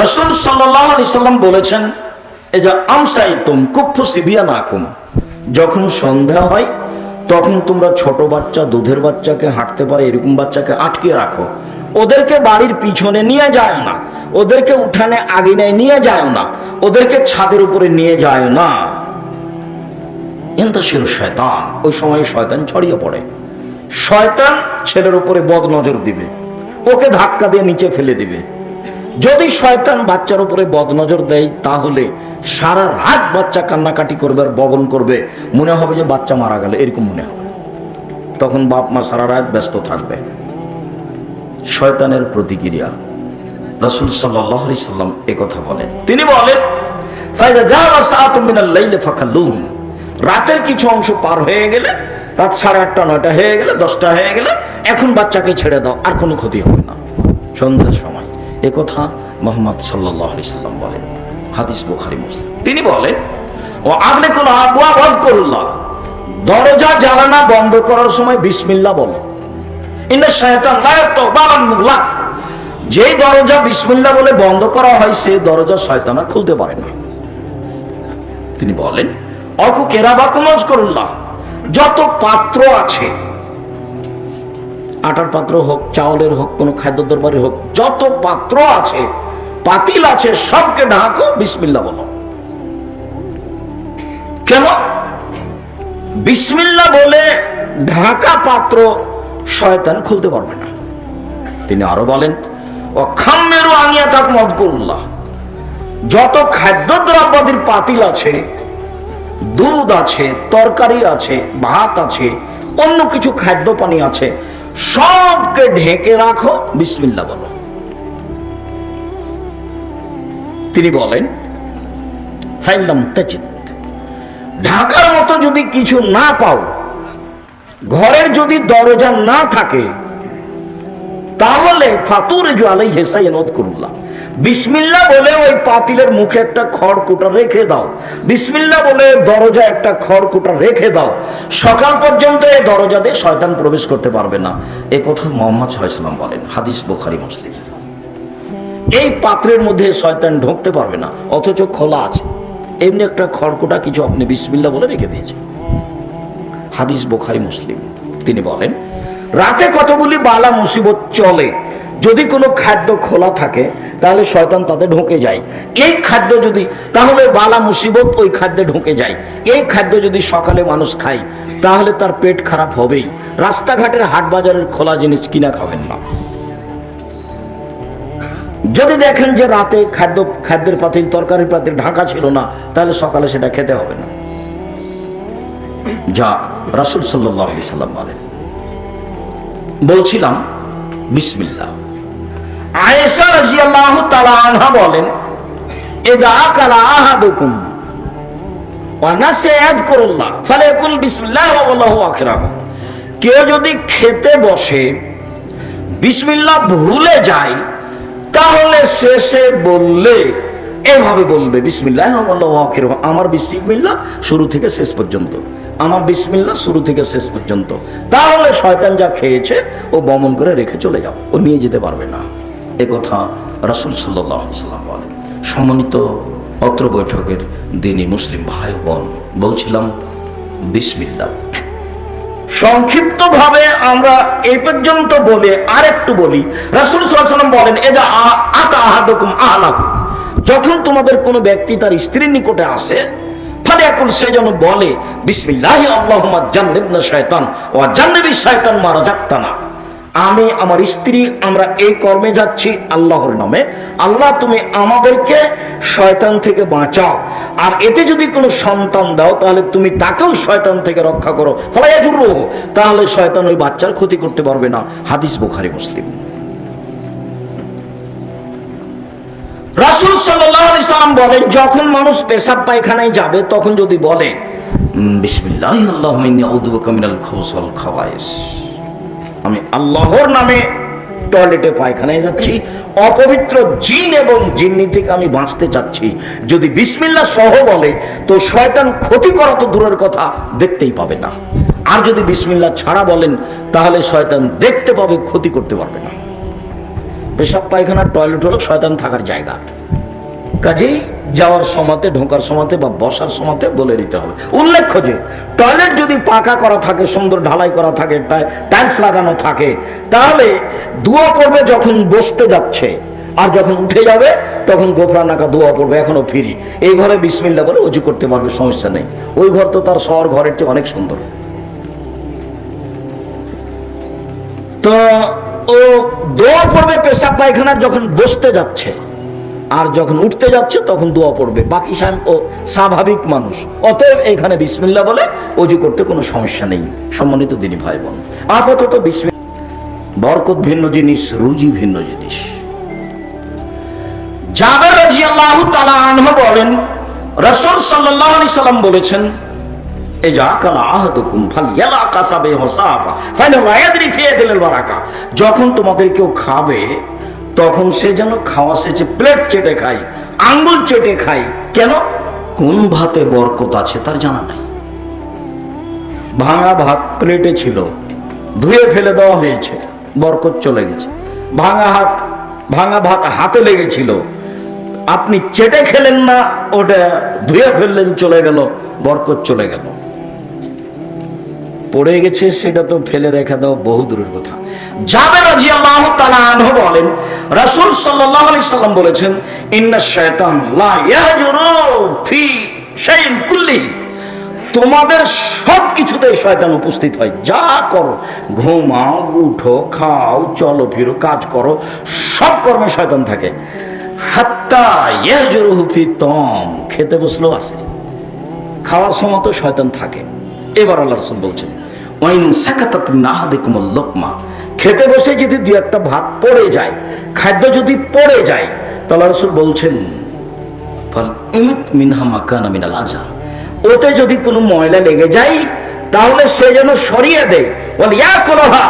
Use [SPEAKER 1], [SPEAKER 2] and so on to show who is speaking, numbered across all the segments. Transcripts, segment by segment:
[SPEAKER 1] রাসূল সাল্লাল্লাহু আলাইহি সাল্লাম বলেছেন, এই যে আমসাইতুম কুফফু সিবিয়ানাকুম, যখন সন্ধ্যা হয় তখন তোমরা ছোট বাচ্চা, দুধের বাচ্চাকে, হাঁটতে পারে এরকম বাচ্চাকে আটকে রাখো। ওদেরকে বাড়ির পিছনে নিয়ে যায় না, ওদেরকে উঠানে আঙিনায় নিয়ে যায় না, ওদেরকে ছাদের উপরে নিয়ে যায় না। ইন্তাশিরু শয়তান, ওই সময় শয়তান ছড়িয়ে পড়ে। শয়তান ছেলের উপরে বদ নজর দিবে, ওকে ধাক্কা দিয়ে নিচে ফেলে দিবে। যদি শয়তান বাচ্চার উপরে বদ নজর দেয় তাহলে সারা রাত বাচ্চা কান্নাকাটি করবে আর ববন করবে, মনে হবে যে বাচ্চা মারা গেল, এরকম মনে হবে। তখন বাপ মা সারা রাত ব্যস্ত থাকবে। শয়তানের প্রতিক্রিয়া। রাসূল সাল্লাল্লাহু আলাইহি সাল্লাম একথা বলেন। তিনি বলেন, ফাইদা জাআ সাআতুম মিনাল লাইলি ফাকাল্লুহুম, রাতের কিছু অংশ পার হয়ে গেলে, রাত 8:30 9টা হয়ে গেলে, 10টা হয়ে গেলে, এখন বাচ্চাকে ছেড়ে দাও, আর কোনো ক্ষতি হবে না। সন্ধ্যার সময় একথা মুহাম্মদ সাল্লাল্লাহু আলাইহি সাল্লাম বলেন। হাদিস বুখারী মুসলিম। তিনি বলেন, ও আগলিকুল আবওয়াব ওয়াযকুরুল্লাহ, দরজা জানালা বন্ধ করার সময় বিসমিল্লাহ বলো। ইন্না শায়তান লা ইয়াফতাহু বাবান মুগলাক, যে দরজা বিসমিল্লাহ বলে বন্ধ করা হয় সেই দরজা শয়তান আর খুলতে পারে না। তিনি বলেন, অকু কেরাবাকুম ওয়াযকুরুল্লাহ, যত পাত্র আছে, আটার পাত্র হোক, চাউলের হোক, কোনো খাদ্য দরবারের হোক, যত পাত্র আছে, পাতিল আছে, সবকে ঢাকো, বিসমিল্লাহ বলো। কেন? বিসমিল্লাহ বলে ঢাকা পাত্র শয়তান খুলতে পারবে না। তিনি আরো বলেন, ও খাম্মেরু আনিয়াতাকুম ওয়াযকুরুল্লাহ, যত খাদ্য দ্রব্যাদির পাতিল আছে, দুধ আছে, তরকারি আছে, ভাত আছে, অন্য কিছু খাদ্য পানি আছে, সবকে ঢেকে রাখো, বিসমিল্লাহ বলো। তিনি বলেন, ফাইলাম তাজিদ, ঢাকার মতো যদি কিছু না পাও, ঘরের যদি দরজা না থাকে, তাহলে ফাতুরজু আলাইহি সাইয়্যিন ওয়াযকুরুল্লাহ, বিসমিল্লাহ বলে ওই পাতিলের মুখে একটা খড়কুটা রেখে দাও, বিসমিল্লাহ বলে দরজা একটা খড়কুটা রেখে দাও, সকাল পর্যন্ত এই দরজা দিয়ে শয়তান প্রবেশ করতে পারবে না। এই কথা মুহাম্মদ সাল্লাল্লাহু আলাইহি ওয়াসাল্লাম বলেন। হাদিস বুখারী মুসলিম। এই পাত্রের মধ্যে শয়তান ঢুকতে পারবে না, অথচ খোলা আছে, এমনি একটা খড়কুটা কিছু আপনি বিসমিল্লাহ বলে রেখে দিয়েছেন। হাদিস বুখারী মুসলিম। তিনি বলেন, রাতে কতগুলি বালা মুসিবত চলে, যদি কোনো খাদ্য খোলা থাকে তাহলে শয়তান তাতে ঢুকে যায়। এই খাদ্য যদি, তাহলে বালা মুসিবত ওই খাদ্যে ঢুকে যায়। এই খাদ্য যদি সকালে মানুষ খায় তাহলে তার পেট খারাপ হবেই। রাস্তাঘাটের হাট বাজারের খোলা জিনিস কিনা খাবেন না। যদি দেখেন যে রাতে খাদ্যের পাতিল, তরকারির পাতিল ঢাকা ছিল না, তাহলে সকালে সেটা খেতে হবে না। যা রাসূল সাল্লাল্লাহু আলাইহি সাল্লাম বলেন। বলছিলাম বিসমিল্লাহ। আয়েশা রাদিয়াল্লাহু তাআলা আনহা বলেন, ইযা আকালা আহাদুকুম ওয়া নাসিয়া ইয়াযকুরুল্লাহ ফালায়াকুল বিসমিল্লাহ ওয়া আল্লাহু আকবার, কেউ যদি খেতে বসে বিসমিল্লাহ ভুলে যায় তাহলে শেষে বললে এভাবে বলবে, বিসমিল্লাহ ওয়া আল্লাহু আকবার, আমার বিসমিল্লাহ শুরু থেকে শেষ পর্যন্ত, আমার বিসমিল্লাহ শুরু থেকে শেষ পর্যন্ত। তাহলে শয়তান যা খেয়েছে ও বমন করে রেখে চলে যাও, ও নিয়ে যেতে পারবে না। এ কথা রাসূল সাল্লাল্লাহু আলাইহি সাল্লাম বলেন। সম্মানিত অত্র বৈঠকের দিনী মুসলিম ভাই বোন, বলছিলাম বিসমিল্লাহ। সংক্ষিপ্তভাবে আমরা এই পর্যন্ত বলে আরেকটু বলি। রাসূল সাল্লাল্লাহু আলাইহি ওয়াসাল্লাম বলেন, এযা আতা আহাদুকুম আহলাহু, যখন তোমাদের কোনো ব্যক্তি তার স্ত্রীর নিকটে আসে, ফালিয়াকুল, সে যেন বলে, বিসমিল্লাহি আল্লাহুম্মা জান্নিবনা শায়তান ওয়া জান্নিবিশ শায়তান মা রাযাকতানা, আমি আমার স্ত্রী আমরা এই কর্মে যাচ্ছি আল্লাহর নামে, আল্লাহ তুমি আমাদেরকে শয়তান থেকে বাঁচাও, আর এতে যদি কোনো সন্তান দাও তাহলে তুমি তাকেও শয়তান থেকে রক্ষা করো, ফালায়াজুরুহু, তাহলে শয়তান ওই বাচ্চার ক্ষতি করতে পারবে না। হাদিস বুখারী মুসলিম। রাসূল সাল্লাল্লাহু আলাইহি সাল্লাম বলেন, যখন মানুষ পেশাব পায়খানায় যাবে তখন যদি বলে, বিসমিল্লাহি আল্লাহুম্মা ইন্নী আউযু বিকা মিনাল খুবুসি ওয়াল খাবায়েস, আমি আল্লাহর নামে টয়লেটে পায়খানায় যাচ্ছি, অপবিত্র জিন এবং জিন্নি থেকে আমি বাঁচতে চাচ্ছি। যদি বিসমিল্লাহ সহ বলে তো শয়তান ক্ষতি করা তো দূরের কথা, দেখতেই পাবে না। আর যদি বিসমিল্লাহ ছাড়া বলেন তাহলে শয়তান দেখতে পাবে, ক্ষতি করতে পারবে না। পেশাব পায়খানার টয়লেট হলো শয়তান থাকার জায়গা, কাজেই যাওয়ার সময়তে, ঢোকার সময়তে বা বসার সময়তে বলে দিতে হবে। উল্লেখ্য যে টয়লেট যদি পাকা করা থাকে, সুন্দর ঢালাই করা থাকে, টাইলস লাগানো থাকে, তাহলে দোয়া পড়বে যখন বসতে যাচ্ছে, আর যখন উঠে যাবে তখন গোফরানাকা দোয়া পড়বে, এখনো ফিরি। এই ঘরে বিসমিল্লাহ বলে অজু করতে পারবে, সমস্যা নেই। ওই ঘর তো তার শহর ঘরের চেয়ে অনেক সুন্দর। তো ও দোয়া পড়বে পেশাব পায়খানার যখন বসতে যাচ্ছে, আর যখন উঠতে যাচ্ছে তখন দোয়া পড়বে। বাকি ও স্বাভাবিক মানুষ, অতএব এখানে বিসমিল্লাহ বলে অজু করতে কোনো সমস্যা নেই। সম্মানিত দিনী ভাই বোন, আপাতত বিসমিল্লাহ। বরকত ভিন্ন জিনিস, রুজি ভিন্ন জিনিস। জাবের রাদিয়াল্লাহু তাআলা আনহু বলেন, রাসূল সাল্লাল্লাহু আলাইহি সাল্লাম বলেছেন, যখন তোমাদের কেউ খাবে তখন সে যেন খাওয়া শেষে প্লেট চেটে খায়, আঙ্গুল চেটে খায়। কেন? কোন ভাতে বরকত আছে তার জানা নাই। ভাঙা ভাত প্লেটে ছিল, ধুয়ে ফেলে দেওয়া হয়েছে, বরকত চলে গেছে। ভাঙা ভাত হাতে লেগেছিল, আপনি চেটে খেলেন না, ওটা ধুয়ে ফেললেন, চলে গেল, বরকত চলে গেল। পড়ে গেছে সেটা তো ফেলে রেখে দাও বহু দূরের কথা। জাবের রাদিয়াল্লাহু তাআলা আনহু বলেন, রাসূল সাল্লাল্লাহু আলাইহি সাল্লাম বলেছেন, ইন্নাশ শায়তান লা ইয়াহজুরু ফি শাইইন কুল্লিহি, তোমাদের সব কিছুতে শয়তান উপস্থিত হয়। যা করো, ঘুমাও, উঠো, খাও, চলো ফিরো, কাজ করো, সব কর্মে শয়তান থাকে। হাত্তা ইয়াহজুরু ফি তাম, খেতে বসলেও আসে, খাওয়ার সময় তো শয়তান থাকে। এবার আল্লাহ রাসূল বলছেন, ওয়াইন সাকাতাত মিন আহাদিকুমুল লুকমা, খেতে বসে যদি দুই একটা ভাত পড়ে যায়, খাদ্য যদি পড়ে যায়, তাহলে রাসূল বলছেন, ফাল ইমিত মিনহা মাকানা মিনাল আযা, ওতে যদি কোনো ময়লা লেগে যায় তাহলে সে যেন সরিয়ে দেয়। ওয়াল ইয়াকুলহা,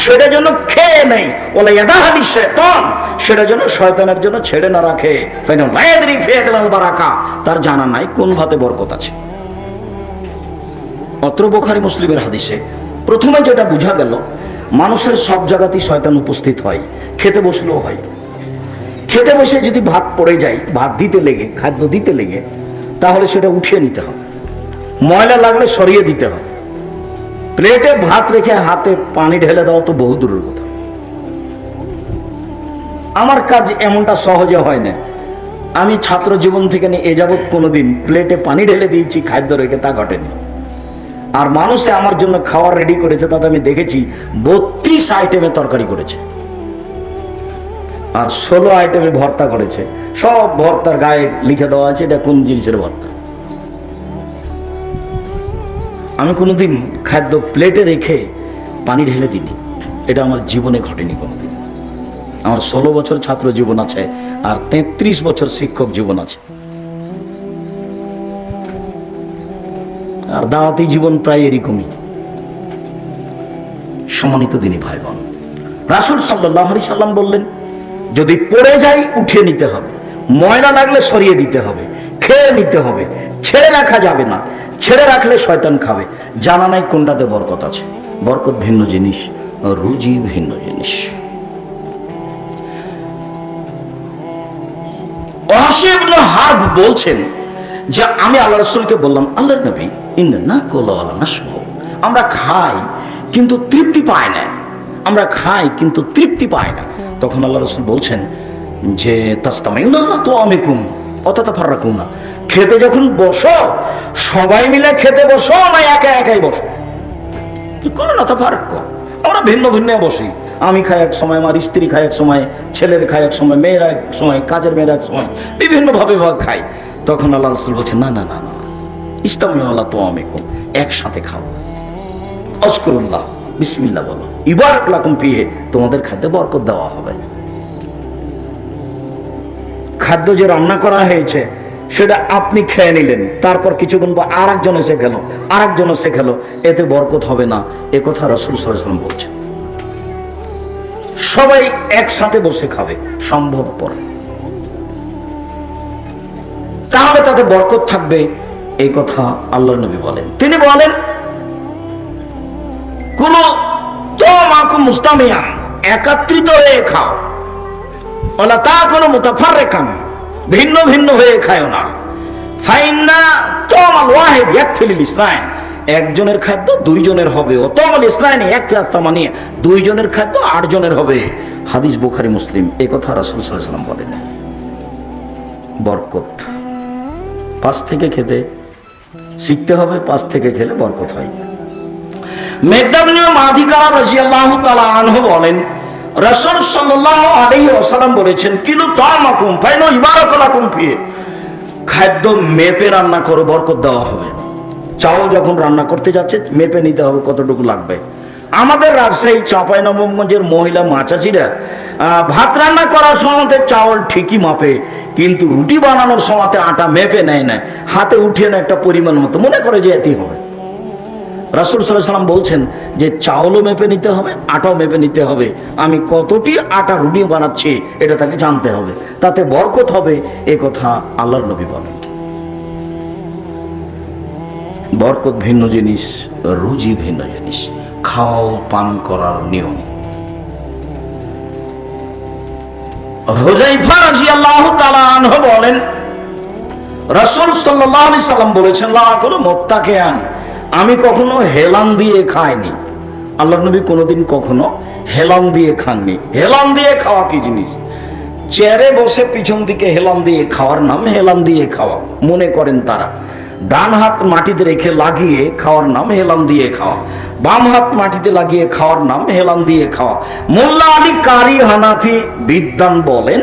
[SPEAKER 1] সেটা যেন খেয়ে নেয়। ওয়ালা ইয়াদাহা লিশাইতান, সেটা যেন শয়তানের জন্য ছেড়ে না রাখে। ফাইনাল লা ইয়াদরি ফি আল বারাকা, তার জানা নাই কোন ভাতে বরকত আছে। অত্র বুখারী মুসলিমের হাদিসে প্রথমে যেটা বোঝা গেল, মানুষের সব জায়গাতেই শয়তান উপস্থিত হয়, খেতে বসলেও হয়। খেতে বসে যদি ভাত পড়ে যায়, ভাত দিতে লেগে, খাদ্য দিতে লেগে, তাহলে সেটা উঠিয়ে নিতে হবে, ময়লা লাগলে সরিয়ে দিতে হবে। প্লেটে ভাত রেখে হাতে পানি ঢেলে দেওয়া তো বহু দূরের কথা। আমার কাজ এমনটা সহজে হয় না। আমি ছাত্র জীবন থেকে নিয়ে এ যাবৎ কোনোদিন প্লেটে পানি ঢেলে দিয়েছি খাদ্য রেখে, তা ঘটেনি। আর মানুষে আমার জন্য খাবার রেডি করেছে, তাতে আমি দেখেছি 32 আইটেমে তরকারি করেছে, আর 16 আইটেমে ভর্তা করেছে। সব ভর্তার গায়ে লিখে দেওয়া আছে এটা কোন জিনিসের ভর্তা। আমি কোনোদিন খাদ্য প্লেটে রেখে পানি ঢেলে দিইনি, এটা আমার জীবনে ঘটেনি কোনোদিন। আমার 16 বছর ছাত্র জীবন আছে, আর 33 বছর শিক্ষক জীবন আছে, আর দাওয়াতি জীবন প্রায় এরকমই। সম্মানিত দিনী ভাই বোন, রাসূল সাল্লাল্লাহু আলাইহি সাল্লাম বললেন, যদি পড়ে যায় উঠিয়ে নিতে হবে, ময়লা লাগলে সরিয়ে দিতে হবে, খেয়ে নিতে হবে, ছেড়ে রাখা যাবে না। ছেড়ে রাখলে শয়তান খাবে। জানা নাই কোনটাতে বরকত আছে। বরকত ভিন্ন জিনিস, রুজি ভিন্ন জিনিস। ওয়াসি ইবনে হারব বলছেন যে আমি আল্লাহ রাসূলকে বললাম, আল্লাহর নবী, ইন্না কুলা ওয়ালা নাশবা, আমরা খাই কিন্তু তৃপ্তি পাই না, আমরা খাই কিন্তু তৃপ্তি পাই না। তখন আল্লাহ রাসূল বলছেন যে তাসতামিউনা আলা তুআমিকুম ওয়া তাতাফাররাকুনা, খেতে যখন বসো সবাই মিলে খেতে বসো না একা একাই বসো, কোনো না তাফাররাক, আমরা ভিন্ন ভিন্ন বসি। আমি খাই এক সময়, আমার স্ত্রী খায় এক সময়, ছেলের খায় এক সময়, মেয়েরা এক সময়, কাজের মেয়েরা এক সময়, বিভিন্নভাবে খাই। তখন আল্লাহ রাসূল বলছেন, না না না না, ইসতামিউ আলা তুআমিকুম, একসাথে খাও, আযকুরুল্লাহ, বিসমিল্লাহ বলো, ইবারাক লাকুম ফিহি, তোমাদের খাদ্যে বরকত দেওয়া হবে। খাদ্য যে রান্না করা হয়েছে সেটা আপনি খেয়ে নিলেন, তারপর কিছুক্ষণ পর আরেকজন এসে খেলো, আরেকজন এসে খেলো, এতে বরকত হবে না, এ কথা রাসূল সাল্লাল্লাহু আলাইহি ওয়াসাল্লাম বলছেন। সবাই একসাথে বসে খাবে সম্ভবপর, তাহলে তাতে বরকত থাকবে, এই কথা আল্লাহর নবী বলেন। তিনি বলেন, কোন তো মাকুম মুস্তামিয়া, একত্রিত হয়ে খাও, ওলা তা কোনো মুতাফাররিকান, ভিন্ন ভিন্ন হয়ে খায় না। ফাইন্না তামাল ওয়াহিদ ইয়াকফিল ইসনাইন, একজনের খাদ্য দুইজনের হবে। ও তামাল ইসনাইন ইয়াকফি আত-তামানিয়া, দুইজনের খাদ্য 8 জনের হবে। হাদিস বুখারী মুসলিম। এই কথা রাসূল সাল্লাল্লাহু আলাইহি ওয়াসাল্লাম বলেন। বরকত 5 থেকে খেতে শিখতে হবে, 5 থেকে খেলে বরকত হয়। মিকদাদ ইবনে মাদি কারাব রাদিয়াল্লাহু তাআলা আনহু বলেন, রাসূল সাল্লাল্লাহু আলাইহি ওয়াসাল্লাম বলেছেন, কিলু তামাকুম ফাইনা ইবারাকালাকুম ফি, খাদ্য মেপে রান্না করো, বরকত দেওয়া হবে। চাউল যখন রান্না করতে যাচ্ছে মেপে নিতে হবে কতটুকু লাগবে। আমাদের রাজশাহী চাঁপাইনবাবগঞ্জের মহিলা মাচাচিরা ভাত রান্না করার সময় চাউল ঠিকই মাপে, কিন্তু রুটি বানানোর সময় আটা মেপে নেয় না, হাতে উঠিয়ে না একটা পরিমাণ মতো, মনে করে যে এতেই হবে। রাসূল সাল্লাল্লাহু আলাইহি ওয়াসাল্লাম বলছেন যে চাউলও মেপে নিতে হবে, আটাও মেপে নিতে হবে। আমি কতটি আটা রুটি বানাচ্ছি এটা তাকে জানতে হবে, তাতে বরকত হবে। এ কথা আল্লাহর নবী বলেন। বরকত ভিন্ন জিনিস, রুজি ভিন্ন জিনিস, খাওয়া পান করার নিয়ম। হুযায়ফা রাদিয়াল্লাহু তাআলা আনহু বলেন, রাসূল সাল্লাল্লাহু আলাইহি সাল্লাম বলেছেন, লা আকুলু মুত্তাকিয়ান, আমি কখনো হেলান দিয়ে খাইনি। আল্লাহর নবী কোনোদিন কখনো হেলান দিয়ে খাননি। হেলান দিয়ে খাওয়া কি জিনিস? চেয়ারে বসে পিছন দিকে হেলান দিয়ে খাওয়ার নাম হেলান দিয়ে খাওয়া। মনে করেন তারা ডান হাত মাটিতে রেখে লাগিয়ে খাওয়ার নাম হেলান দিয়ে খাওয়া, বাম হাত মাটিতে লাগিয়ে খাওয়ার নাম হেলান দিয়ে খাওয়া। মোল্লা আলী কারি হানাফি বিদ্বান বলেন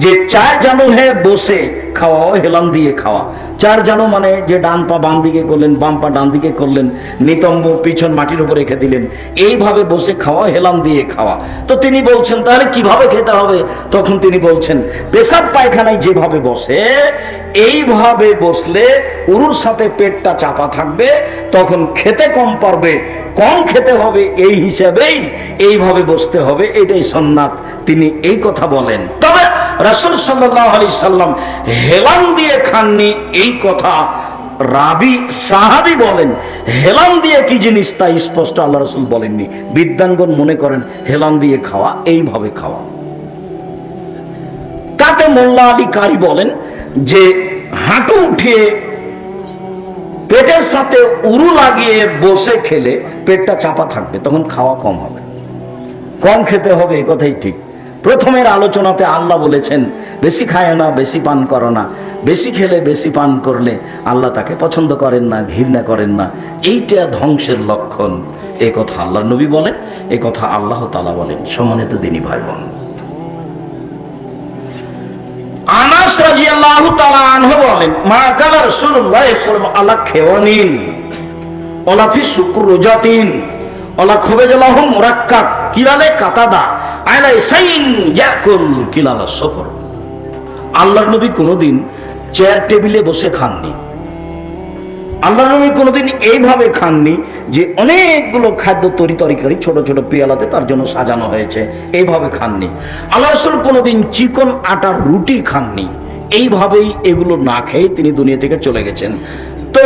[SPEAKER 1] যে 4 জানু হ্যাঁ বসে খাওয়া হেলান দিয়ে খাওয়া। 4 জানু মানে যে ডান পা বাম দিকে করলেন, বাম পা ডান দিকে করলেন, নিতম্ব পিছন মাটির উপর রেখে দিলেন, এইভাবে বসে খাওয়া হেলান দিয়ে খাওয়া। তো তিনি বলছেন তাহলে কিভাবে খেতে হবে? তখন তিনি বলছেন, পেশাব পায়খানায় যেভাবে বসে এইভাবে বসলে উরুর সাথে পেটটা চাপা থাকবে, তখন খেতে কম পারবে, কম খেতে হবে, এই হিসাবেই এইভাবে বসতে হবে, এটাই সুন্নাত। তিনি এই কথা বলেন। তবে রাসূল সাল্লাল্লাহু আলাইহি সাল্লাম হেলান দিয়ে খাননি, এই কথা রাবি সাহাবী বলেন। হেলান দিয়ে কি জিনিস তা স্পষ্ট আল্লাহ রাসূল বলেননি। বিদ্বানগণ মনে করেন হেলান দিয়ে খাওয়া এইভাবে খাওয়া। তাতে মোল্লা আলী কারি বলেন যে হাঁটু উঠিয়ে পেটের সাথে উরু লাগিয়ে বসে খেলে পেটটা চাপা থাকবে, তখন খাওয়া কম হবে, কম খেতে হবে, এ কথাই ঠিক। প্রথমের আলোচনাতে আল্লাহ বলেছেন বেশি খায় না, বেশি পান করো না। বেশি খেলে বেশি পান করলে আল্লাহ তাকে পছন্দ করেন না, ঘৃণা করেন না, এইটা ধ্বংসের লক্ষণ। এই কথা আল্লাহর নবী বলেন, এই কথা আল্লাহ তাআলা বলেন। সম্মানিত দিনী ভাই বোন, আনাস রাদিয়াল্লাহু তাআলা আনহু বলেন, মা কানা রাসূলুল্লাহ সাল্লাল্লাহু আলাইহি ওয়াসাল্লাম আলা খেওয়ানিন ওয়ালা ফি শুকরুজাতিন ওয়ালা খুবাইজালাহু মুরাক্কাব কিলালে কাতাদা আলা সাইন ইয়াকুল কিলালা সফর। আল্লাহর নবী কোনোদিন চেয়ার টেবিলে বসে খাননি। আল্লাহর নবী কোনোদিন এইভাবে খাননি যে অনেকগুলো খাদ্য তরকারি ছোট ছোট পেয়ালাতে তার জন্য সাজানো হয়েছে, এইভাবে খাননি। আল্লাহ রাসূল কোনোদিন চিকন আটার রুটি খাননি। এইভাবেই এগুলো না খেয়ে তিনি দুনিয়া থেকে চলে গেছেন। তো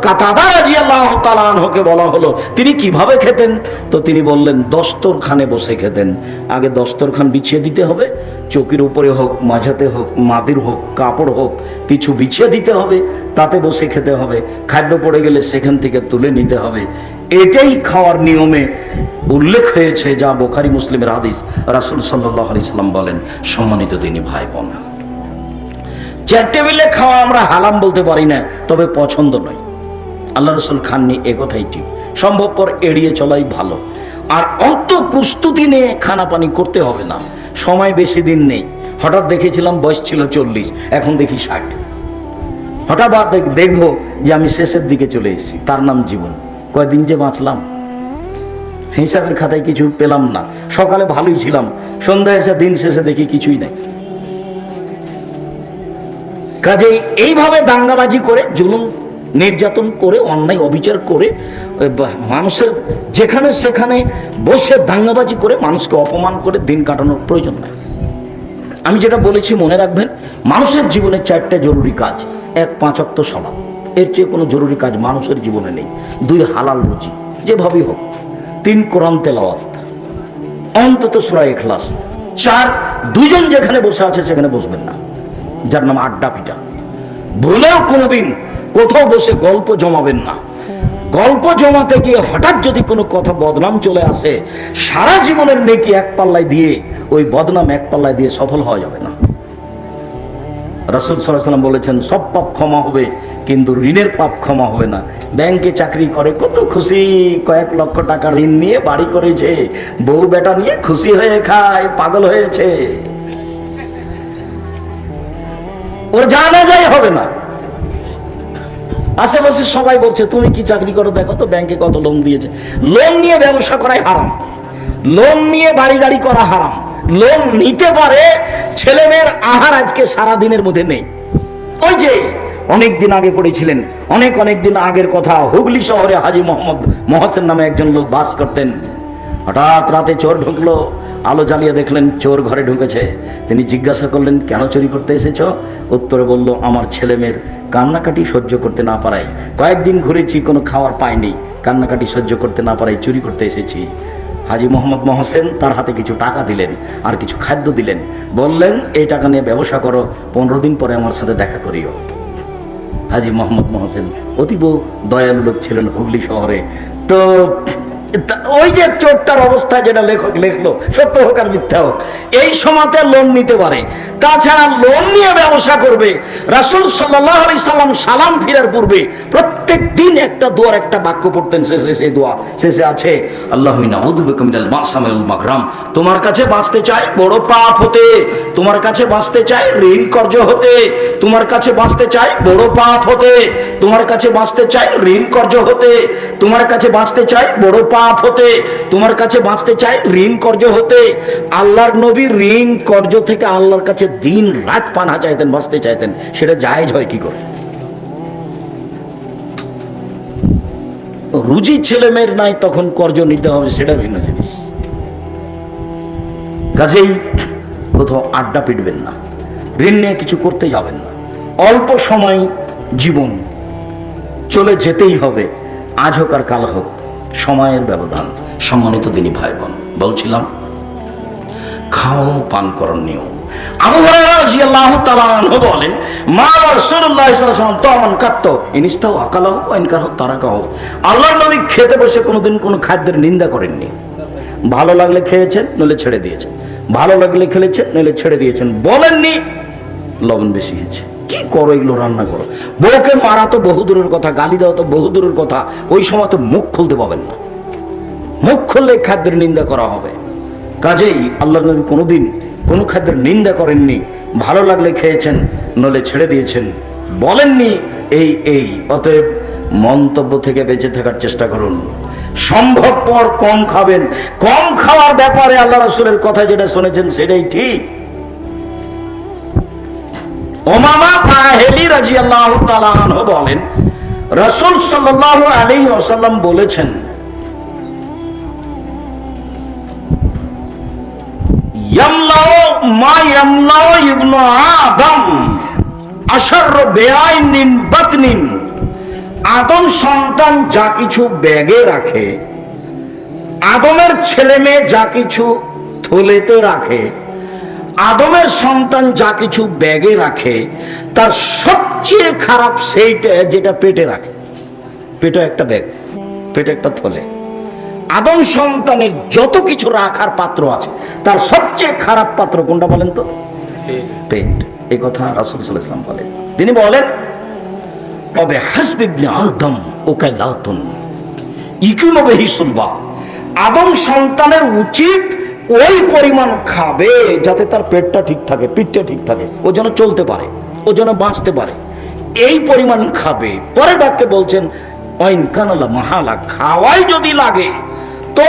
[SPEAKER 1] কাতাদা রাদিয়াল্লাহু তাআলা আনহুকে বলা হলো তিনি কিভাবে খেতেন, তো তিনি বললেন দস্তরখানে বসে খেতেন। আগে দস্তরখান বিছিয়ে দিতে হবে, চৌকির উপরে হোক, মাঝাতে হোক, মাদির হোক, কাপড় হোক, কিছু বিছিয়ে দিতে হবে, তাতে বসে খেতে হবে। খাদ্য পড়ে গেলে সেখান থেকে তুলে নিতে হবে। এটাই খাওয়ার নিয়মে উল্লেখ হয়েছে, যা বুখারী মুসলিমের হাদিস। রাসূল সাল্লাল্লাহু আলাইহি সাল্লাম বলেন, সম্মানিত দিনী ভাই বোন, চেয়ার টেবিলে খাওয়া আমরা হারাম বলতে পারি না, তবে পছন্দ নয়। আল্লাহ রাসূল খাননি, এ কথাই ঠিক। সম্ভবপর এড়িয়ে চলাই ভালো। আর অত প্রস্তুতি নিয়ে খানা পানি করতে হবে না, সময় বেশি দিন নেই। হঠাৎ দেখেছিলাম বয়স ছিল 40, এখন দেখি 60। হঠাৎ দেখবো যে আমি শেষের দিকে চলে এসেছি, তার নাম জীবন। কয়দিন যে বাঁচলাম, হিসাবের খাতায় কিছু পেলাম না। সকালে ভালোই ছিলাম, সন্ধ্যা এসে দিন শেষে দেখি কিছুই নাই। কাজেই এইভাবে দাঙ্গাবাজি করে, জুলুম নির্যাতন করে, অন্যায় অবিচার করে, মানুষের যেখানে সেখানে বসে দাঙ্গাবাজি করে মানুষকে অপমান করে দিন কাটানোর প্রয়োজন নাই। আমি যেটা বলেছি মনে রাখবেন, মানুষের জীবনে 4টা জরুরি কাজ। 1, 5 ওয়াক্ত সালাত, এর চেয়ে কোনো জরুরি কাজ মানুষের জীবনে নেই। 2, হালাল রুজি যেভাবেই হোক। 3, কোরআন তেলাওয়াত, অন্তত সূরা ইখলাস। দুজন যেখানে বসে আছে সেখানে বসবেন না, যার নাম আড্ডা পিটা। ভুলেও কোনোদিন কোথাও বসে গল্প জমাবেন না। গল্প জমাতে গিয়ে হঠাৎ যদি কোনো কথা বদনাম চলে আসে, সারা জীবনের নেকি এক পাল্লায় দিয়ে ওই বদনাম এক পাল্লায় দিয়ে সফল হওয়া যাবে না। রাসূল সাল্লাল্লাহু আলাইহি ওয়াসাল্লাম বলেছেন, সব পাপ ক্ষমা হবে কিন্তু ঋণের পাপ ক্ষমা হবে না। ব্যাংকে চাকরি করে কত খুশি, কয়েক লক্ষ টাকা ঋণ নিয়ে বাড়ি করেছে, বউ বেটা নিয়ে খুশি হয়ে খায়, পাগল হয়েছে, ওর জানা যায় হবে না। আশেপাশে সবাই বলছে তুমি কি চাকরি করো, দেখো তো ব্যাংকে কত লোন দিয়েছে। লোন নিয়ে ব্যবসা করাই হারাম, লোন নিয়ে বাড়ি গাড়ি করা হারাম। লোন নিতে পারে, ছেলে মেয়ের আহার আজকে সারা দিনের মধ্যে নেই। ওই যে অনেক দিন আগে পড়েছিলেন, অনেক দিন আগের কথা, হুগলি শহরে হাজী মোহাম্মদ মহসেন নামে একজন লোক বাস করতেন। হঠাৎ রাতে চোর ঢুকলো, আলো জ্বালিয়ে দেখলেন চোর ঘরে ঢুকেছে। তিনি জিজ্ঞাসা করলেন, কেন চুরি করতে এসেছ? উত্তরে বলল, আমার ছেলে মেয়ের কান্নাকাটি সহ্য করতে না পারায় কয়েকদিন ঘুরেছি, কোনো খাওয়ার পাইনি, কান্নাকাটি সহ্য করতে না পারায় চুরি করতে এসেছি। হাজী মোহাম্মদ মহসেন তার হাতে কিছু টাকা দিলেন আর কিছু খাদ্য দিলেন, বললেন এই টাকা নিয়ে ব্যবসা করো, 15 দিন পরে আমার সাথে দেখা করিও। হাজী মোহাম্মদ মহসেন অতীব দয়ালু লোক ছিলেন হুগলি শহরে। তো ওই যে চোরটার অবস্থা যেটা লেখক লিখলো, সত্য হোক আর মিথ্যা হোক, এই সময়তে লোন নিতে পারে। তাছাড়া লোন নিয়ে ব্যবসা করবে। রাসূল সাল্লাল্লাহু আলাইহি সাল্লাম সালাম ফিরার পূর্বে প্রত্যেক দিন একটা দোয়ার একটা বাক্য পড়তেন। শেষে সেই দোয়া শেষে আছে, আল্লাহুম্মা নাউযু বিকা মিনাল মাসামি ওয়াল মাগরাম। তোমার কাছে বাঁচতে চাই বড় পাপ হতে, তোমার কাছে বাঁচতে চাই ঋণ কর্জ হতে, তোমার কাছে বাঁচতে চাই বড় পাপ হতে, তোমার কাছে বাঁচতে চাই ঋণ কর্জ হতে, তোমার কাছে বাঁচতে চাই বড় পাপ হতে, তোমার কাছে বাঁচতে চাই ঋণ কর্জ হতে। আল্লাহর নবী ঋণ কর্জ থেকে আল্লাহর কাছে দিন রাত পানা চাইতেন, বাঁচতে চাইতেন। সেটা জায়েজ হয় কি করে? রুজি ছেলে মেয়ের নাই, তখন কর্জ নিতে হবে, সেটা ভিন্ন জিনিস। কাজেই কোথাও আড্ডা পিটবেন না, ঋণ নিয়ে কিছু করতে যাবেন না। অল্প সময় জীবন, চলে যেতেই হবে, আজ হোক আর কাল হোক, সময়ের ব্যবধান। সম্মানিত দিনী ভাই বোন, বলছিলাম খাও পান করার নিয়ম। আবু হুরায়রা রাদিয়াল্লাহু তাআলা আনহু বলেন, মা রাসূলুল্লাহ সাল্লাল্লাহু আলাইহি ওয়াসাল্লাম তামান কাত্ত ইনস্তাও আকালাহু ওয়া ইনকারহু তারাকাহু। আল্লাহর নবী খেতে বসে কোনোদিন কোনো খাদ্যের নিন্দা করেননি। ভালো লাগলে খেয়েছেন, নইলে ছেড়ে দিয়েছেন, ভালো লাগলে খেলেছেন, নইলে ছেড়ে দিয়েছেন। বলেননি লবণ বেশি হয়েছে, কি করো এগুলো রান্না করো। বউকে মারা তো বহুদূরের কথা, গালি দেওয়া তো বহুদূরের কথা, ওই সময় তো মুখ খুলতে পাবেন না। মুখ খুললে খাদ্যের নিন্দা করা হবে। কাজেই আল্লাহর নবী কোনোদিন কোনো খাদ্যের নিন্দা করেননি। ভালো লাগলে খেয়েছেন, নলে ছেড়ে দিয়েছেন, বলেননি এই। অতএব মন্তব্য থেকে বেঁচে থাকার চেষ্টা করুন। সম্ভবপর কম খাবেন। কম খাওয়ার ব্যাপারে আল্লাহ রাসূলের কথা যেটা শুনেছেন সেটাই ঠিক। উমামা বাহিলি রাদিয়াল্লাহু তাআলা আনহু বলেন, রাসূল সাল্লাল্লাহু আলাইহি ওয়াসাল্লাম বলেছেন, ইয়ামলাউ মা ইয়ামলাউ ইবনু আদম আশাররু বিআইনিন বাতনিন। আদম সন্তান যা কিছু ব্যাগে রাখে, আদমের ছেলে মেয়ে যা কিছু থলেতে রাখে, আদমের সন্তান যা কিছু ব্যাগে রাখে, তার সবচেয়ে খারাপ সেইটা যেটা পেটে রাখে। পেটে একটা ব্যাগ, পেটে একটা থলে। আদম সন্তানের যত কিছু রাখার পাত্র আছে, তার সবচেয়ে খারাপ পাত্র কোনটা বলেন তো? পেট। এই কথা রাসূল সাল্লাল্লাহু আলাইহি ওয়াসাল্লাম বলেন। তিনি বলেন, অবে হাসবি ইবনে আদম ওকালাতুন ইকুমু বিহি সুলবা। আদম সন্তানের উচিত ওই পরিমাণ খাবে যাতে তার পেটটা ঠিক থাকে, পিঠটা ঠিক থাকে, ও যেন চলতে পারে, ও যেন বাঁচতে পারে, এই পরিমাণ খাবে। পরের বাক্যে বলছেন, ওয়াইন কানালা মাহালা, খাওয়াই যদি লাগে তো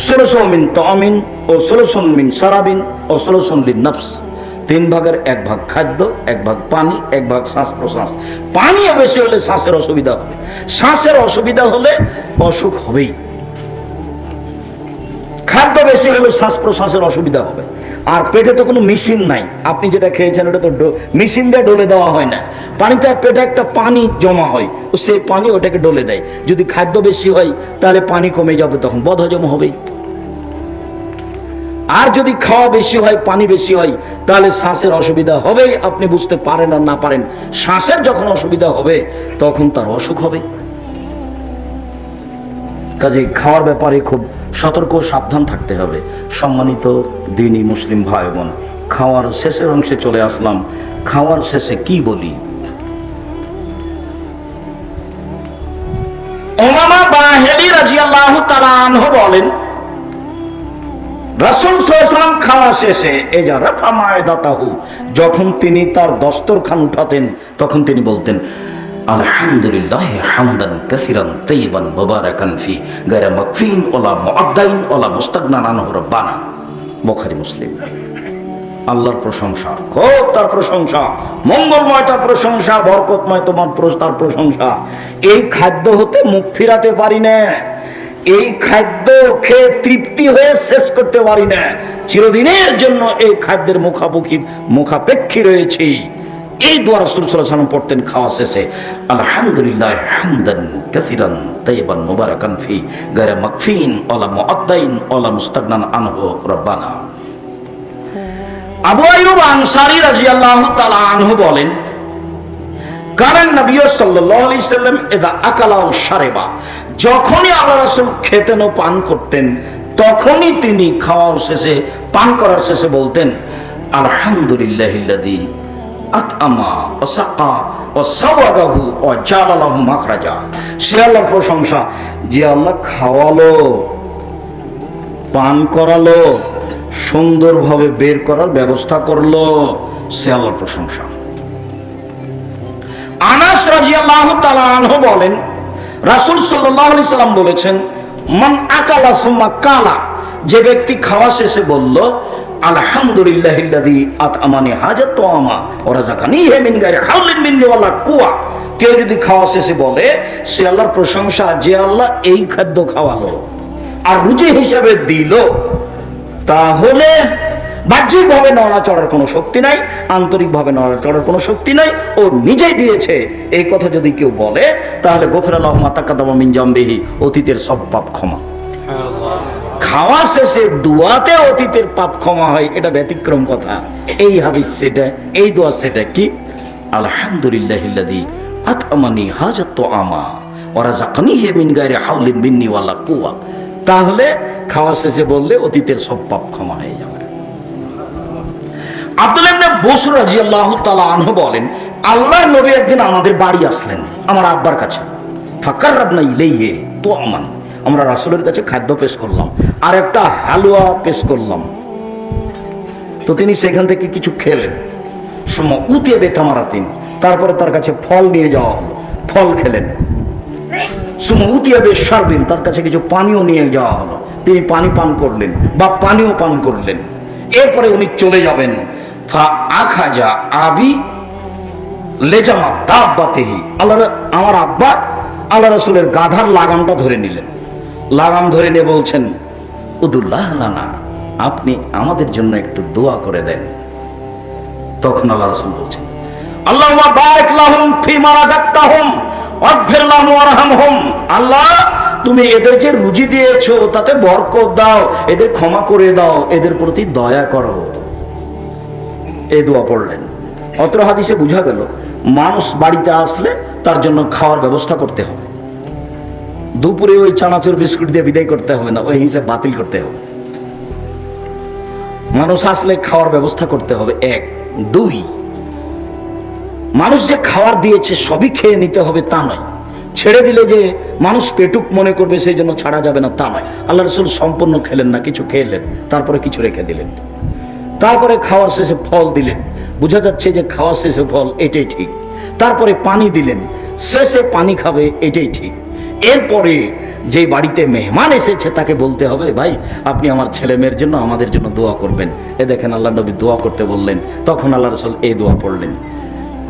[SPEAKER 1] 16 মিন তামিন ও 16 মিন সারাবিন ও 16 লিন-নফস। 3 ভাগের 1 ভাগ খাদ্য, 1 ভাগ পানি, 1 ভাগ শ্বাস প্রশ্বাস। পানি বেশি হলে শ্বাসের অসুবিধা হবে, শ্বাসের অসুবিধা হলে অসুখ হবেই। খাদ্য বেশি হলে শ্বাস প্রশ্বাসের অসুবিধা হবে। আর পেটে তো কোনো মেশিন নাই, আপনি যেটা খেয়েছেন ওটা তো মেশিন দিয়ে ডলে দেওয়া হয় না। পানিতে পেটে একটা পানি জমা হয়, ও সেই পানি ওটাকে ডলে দেয়। যদি খাদ্য বেশি হয় তাহলে পানি কমে যাবে, তখন বদহজম হবেই। আর যদি খাওয়া বেশি হয়, পানি বেশি হয়, তাহলে শ্বাসের অসুবিধা হবেই, আপনি বুঝতে পারেন আর না পারেন। শ্বাসের যখন অসুবিধা হবে তখন তার অসুখ হবে। কাজে খাওয়ার ব্যাপারে খুব সতর্ক সাবধান থাকতে হবে। সম্মানিত দ্বীনি মুসলিম ভাই বোন, খাওয়ার শেষের অংশে চলে আসলাম। খাওয়ার শেষে কি বলি? উমামা বাহিলি রাদিয়াল্লাহু তাআলা আনহু বলেন, রাসূল সাল্লাল্লাহু আলাইহি ওয়াসাল্লাম খাওয়া শেষে এজা রাফা মায়দাতাহু, যখন তিনি তার দস্তরখান উঠাতেন তখন তিনি বলতেন, আলহামদুলিল্লাহ হামদান কাসিরান তাইয়িবান মুবারাকান ফি গায়রা মাকফিন ওয়ালা মুআদ্দাইন ওয়ালা মুস্তাগনান আনহু রাব্বানা। বুখারী মুসলিম। আল্লাহর প্রশংসা, খুব তার প্রশংসা, মঙ্গলময় তার প্রশংসা, বরকতময় তোমার তার প্রশংসা। এই খাদ্য হতে মুখ ফিরাতে পারি না, এই খাদ্য খেয়ে তৃপ্তি হয়ে শেষ করতে পারি না, চিরদিনের জন্য এই খাদ্যের মুখাপেক্ষী রয়েছে। এই দোয়া রাসূল সাল্লাল্লাহু আলাইহি ওয়াসাল্লাম পড়তেন খাওয়া শেষে, আলহামদুলিল্লাহ হামদান কাসিরান তাইয়িবান মুবারাকান ফি গায়রা মাকফিন ওয়ালা মুআদ্দাইন ওয়ালা মুস্তাগনান আনহু রাব্বানা। আবু আইয়ুব আনসারী রাদিয়াল্লাহু তাআলা আনহু বলেন, কারণ নবী সাল্লাল্লাহু আলাইহি সাল্লাম ইযা আকালা ওয়া শারিবা, যখনই আল্লাহ রাসূল খেতেন ও পান করতেন তখনই তিনি খাওয়া শেষে, পান করার শেষে বলতেন, আলহামদুলিল্লাহিল্লাযী আতআমা ওয়া সাকা ওয়া সাওয়াগাহু ওয়া জাআলা লাহু মাখরাজা। সে আল্লাহর প্রশংসা যে আল্লাহ খাওয়ালো, পান করালো, সুন্দরভাবে বের করার ব্যবস্থা করলো, সে আল্লাহর প্রশংসা। আনাস রাদিয়াল্লাহু তাআলা আনহু বলেন, রাসূল সাল্লাল্লাহু আলাইহি সাল্লাম বলেছেন, মান আকালা সুম্মা কালা, যে ব্যক্তি খাওয়া শেষে বলল, আলহামদুলিল্লাহিল্লাযী আতআমানি হাজাত তাআমা ওয়া রাযাকানিহি মিন গায়রি হাওলিন মিন্নি ওয়ালা কুওয়া। কেউ যদি খাওয়া শেষে বলে, সে আল্লাহর প্রশংসা যে আল্লাহ এই খাদ্য খাওয়ালো আর রুজি হিসাবে দিল, তাহলে বাহ্যিকভাবে নড়াচড়ার কোনো শক্তি নাই, আন্তরিকভাবে নড়াচড়ার কোনো শক্তি নাই, ও নিজেই দিয়েছে, এই কথা যদি কেউ বলে, তাহলে গফিরা লাহু মা তাকাদ্দামা মিন জামবিহি, অতীতের সব পাপ ক্ষমা। খাওয়া শেষে দোয়াতে অতীতের পাপ ক্ষমা হয়, এটা ব্যতিক্রম কথা। এই হাদিস সেটা, এই দোয়া সেটা কি? আলহামদুলিল্লাহিল্লাযী আতআমানি হাজাত তাআমা ওয়া রাযাকানিহি মিন গায়রি হাওলিন মিন্নি ওয়ালা কুওয়া। তাহলে খাওয়া শেষে বললে অতীতের সব পাপ ক্ষমা হয়ে যাবে। আব্দুল্লাহ ইবনে বসর রাদিয়াল্লাহু তাআলা আনহু বলেন, আল্লাহর নবী একদিন আমাদের বাড়ি আসলেন, আমার আব্বার কাছে। ফাকাররাবনা ইলাইহি তুআমান, আমরা রাসূলের কাছে খাদ্য পেশ করলাম আর একটা হালুয়া পেশ করলাম। তো তিনি সেখান থেকে কিছু খেলেন। সুম্মা উতিয়া বেতামারাতিন, তারপরে তার কাছে ফল নিয়ে যাওয়া হলো, ফল খেলেন। সুম্মা উতিয়া বিশারবিন, তার কাছে কিছু পানীয় নিয়ে যাওয়া হলো, তিনি পানি পান করলেন বা পানীয় পান করলেন। এরপরে উনি চলে যাবেন। ফা আখাজা আবি লেজামা দাব্বাতিহি, আমার আব্বা আল্লাহ রাসূলের গাধার লাগামটা ধরে নিলেন। লাগাম ধরে নিয়ে বলছেন, উদুল্লাহ লানা, আপনি আমাদের জন্য একটু দোয়া করে দেন। তখন আল্লাহ রাসূল বলছেন, আল্লাহুম্মা বারিক লাহুম ফিমা রাযাকতাহুম ওয়াগফির লাহুম ওয়ারহামহুম। আল্লাহ, তুমি এদের যে রুজি দিয়েছো তাতে বরকত দাও, এদের ক্ষমা করে দাও, এদের প্রতি দয়া করো। এই দোয়া পড়লেন। অত্র হাদিসে বোঝা গেল, মানুষ বাড়িতে আসলে তার জন্য খাওয়ার ব্যবস্থা করতে হবে। দুপুরে ওই চানাচুর বিস্কুট দিয়ে বিদায় করতে হবে না, ওই হিসাব বাতিল করতে হবে। মানুষ আসলে খাওয়ার ব্যবস্থা করতে হবে, এক। দুই, মানুষ যে খাওয়ার দিয়েছে সবই খেয়ে নিতে হবে তা নয়। ছেড়ে দিলে যে মানুষ পেটুক মনে করবে সেই জন্য ছাড়া যাবে না তা নয়। আল্লাহ রাসূল সম্পূর্ণ খেলেন না, কিছু খেলেন, তারপরে কিছু রেখে দিলেন। তারপরে খাওয়ার শেষে ফল দিলেন, বোঝা যাচ্ছে যে খাওয়ার শেষে ফল, এটাই ঠিক। তারপরে পানি দিলেন, শেষে পানি খাবে, এটাই ঠিক। এরপরে যে বাড়িতে মেহমান এসেছে তাকে বলতে হবে, ভাই আপনি আমার ছেলে মেয়ের জন্য আমাদের জন্য দোয়া করবেন। এ দেখেন আল্লাহ নবী দোয়া করতে বললেন, তখন আল্লাহ রাসূল এই দোয়া পড়লেন।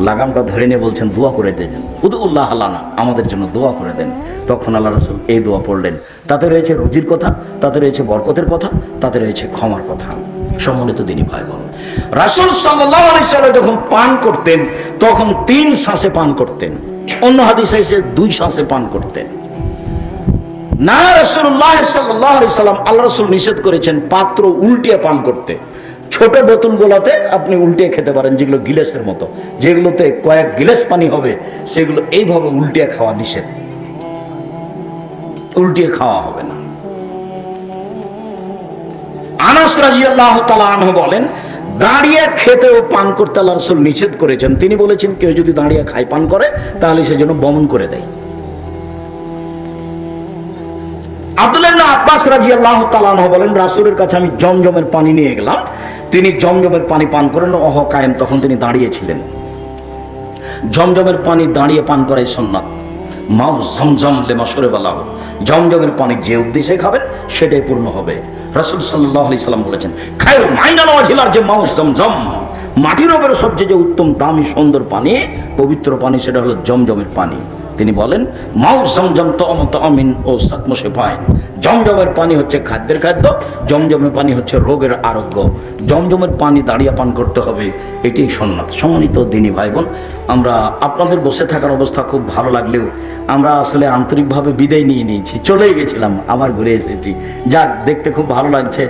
[SPEAKER 1] লাগামটা ধরে নিয়ে বলছেন, দোয়া করে দেন, উদুল্লাহ লানা, আমাদের জন্য দোয়া করে দেন। তখন আল্লাহ রাসূল এই দোয়া পড়লেন। তাতে রয়েছে রুজির কথা, তাতে রয়েছে বরকতের কথা, তাতে রয়েছে ক্ষমার কথা। সম্মানিত দিনী ভাই বোন, রাসূল সাল্লাল্লাহু আলাইহি ওয়াসাল্লাম যখন পান করতেন তখন 3 শ্বাসে পান করতেন। অন্য হাদিসে এসে 2 শ্বাসে পান করতেন। না, রাসূলুল্লাহ সাল্লাল্লাহু আলাইহি সাল্লাম, আল্লাহ রাসূল নিষেধ করেছেন পাত্র উল্টিয়ে পান করতে। ছোট বোতলগুলোতে আপনি উল্টিয়ে খেতে পারেন, যেগুলো গিলাসের মতো, যেগুলোতে কয়েক গিলাস পানি হবে, সেগুলো এইভাবে উল্টিয়ে খাওয়া নিষেধ, উল্টিয়ে খাওয়া হবে না। আনাস রাদিয়াল্লাহু তাআলা আনহু বলেন, দাঁড়িয়ে খেতে ও পান করতে আল্লাহ রাসূল নিষেধ করেছেন। তিনি বলেছেন, কেউ যদি দাঁড়িয়ে খায় পান করে তাহলে সে যেন বমন করে দেয়। আব্দুল্লাহ ইবনে আব্বাস রাদিয়াল্লাহু তাআলা আনহু বলেন, রাসূলের কাছে আমি জমজমের পানি নিয়ে গেলাম, তিনি জমজমের পানি পান করেন অহ কায়েম, তখন তিনি দাঁড়িয়ে ছিলেন। জমজমের পানি দাঁড়িয়ে পান করাই সুন্নাত। মাউ জমজম লিমা শুরিবা লাহু, জমজমের পানি যে উদ্দেশ্যে খাবেন সেটাই পূর্ণ হবে। রাসূল সাল্লাল্লাহু আলাইহি সাল্লাম বলেছেন, খায়রু মাইনাল ওয়াজিলার যে মাউ জমজম, মাটির উপরে সবচেয়ে যে উত্তম দামি সুন্দর পানি, পবিত্র পানি, সেটা হলো জমজমের পানি। তিনি বলেন, মাউ জমজম তামিন ও সাকমু শিফাইন, জমজমের পানি হচ্ছে খাদ্যের খাদ্য, জমজমের পানি হচ্ছে রোগের আরোগ্য। জমজমের পানি দাঁড়িয়ে পান করতে হবে, এটাই সুন্নাত। সম্মানিত দিনী ভাই বোন, আমরা আপনাদের বসে থাকার অবস্থা খুব ভালো লাগলেও আমরা আসলে আন্তরিকভাবে বিদায় নিয়ে নিয়েছি, চলেই গেছিলাম, আবার ঘুরে এসেছি। যাক, দেখতে খুব ভালো লাগছে।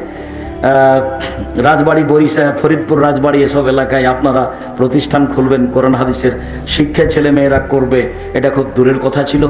[SPEAKER 1] রাজবাড়ি, বরিশা, ফরিদপুর রাজবাড়ি, এসব এলাকায় আপনারা প্রতিষ্ঠান খুলবেন, কোরআন হাদিসের শিক্ষা ছেলে মেয়েরা করবে, এটা খুব দূরের কথা ছিল।